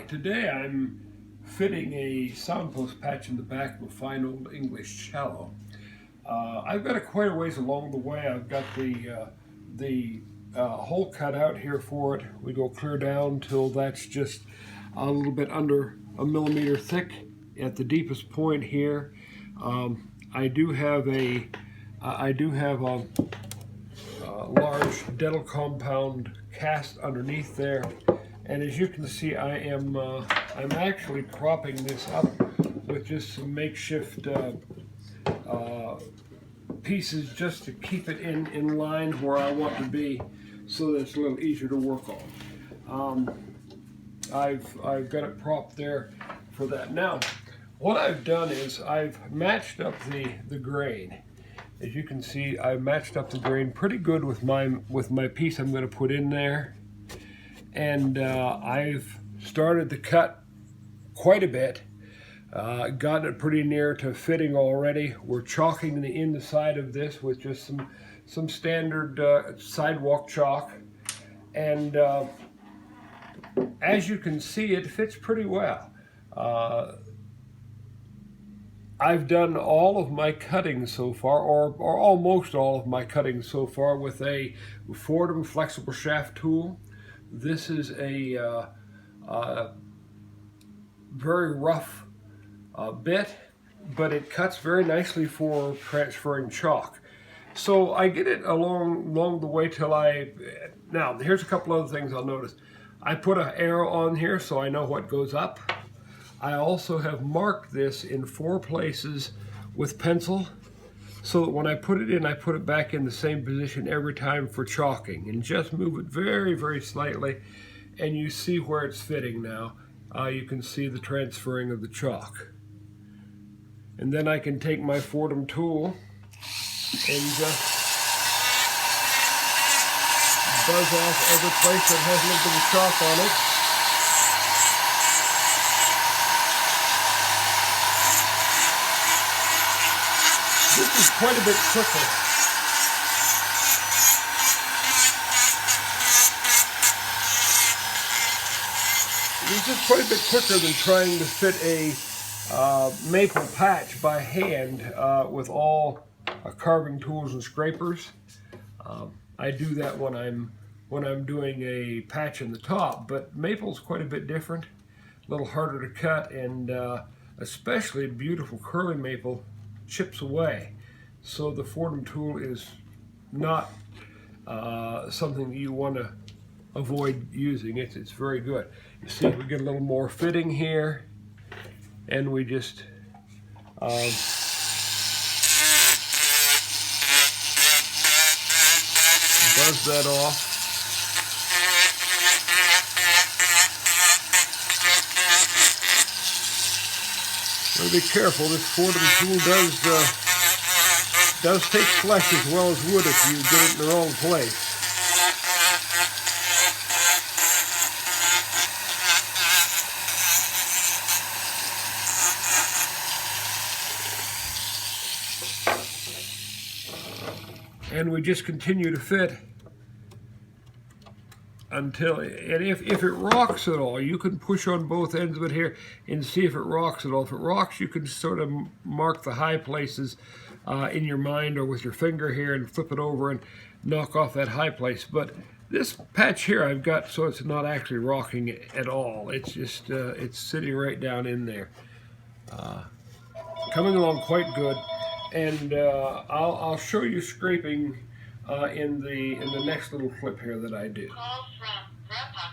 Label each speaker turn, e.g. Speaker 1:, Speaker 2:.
Speaker 1: Today I'm fitting a Soundpost patch in the back of a fine old English cello. I've got it quite a ways along the way. I've got the hole cut out here for it. We go clear down till that's just a little bit under a millimeter thick at the deepest point here. I do have a large dental compound cast underneath there, and as you can see, I'm actually propping this up with just some makeshift pieces just to keep it in line where I want to be, so that it's a little easier to work on. I've got it propped there for that. Now, what I've done is I've matched up the grain. As you can see, I've matched up the grain pretty good with my piece I'm going to put in there, and I've started to cut quite a bit. Gotten it pretty near to fitting already. We're chalking the inside of this with just some standard sidewalk chalk, and as you can see, it fits pretty well. I've done all of my cutting so far, or almost all of my cutting so far, with a Fordham flexible shaft tool. This is a very rough bit, but it cuts very nicely for transferring chalk. So I get it along the way till now here's a couple other things I'll notice. I put an arrow on here so I know what goes up. I also have marked this in 4 places with pencil, so that when I put it in, I put it back in the same position every time for chalking, and just move it very, very slightly, and you see where it's fitting now. You can see the transferring of the chalk. And then I can take my Fordham tool and just buzz off every place that has a little bit of chalk on it. This is quite a bit quicker. This is quite a bit quicker than trying to fit a maple patch by hand with all carving tools and scrapers. I do that when I'm doing a patch in the top, but maple's quite a bit different, a little harder to cut, and especially beautiful curly maple chips away. So the Fordham tool is not something that you want to avoid using. It's very good. You see, we get a little more fitting here, and we just buzz that off. Well, be careful. This Fordham tool does take flesh as well as wood if you get it in the wrong place. And we just continue to fit until, and if it rocks at all, you can push on both ends of it here and see if it rocks at all. If it rocks, you can sort of mark the high places in your mind or with your finger here and flip it over and knock off that high place. But this patch here I've got so it's not actually rocking at all. It's just it's sitting right down in there. Coming along quite good, and I'll show you scraping in the next little clip here that I do.
Speaker 2: Call from Grandpa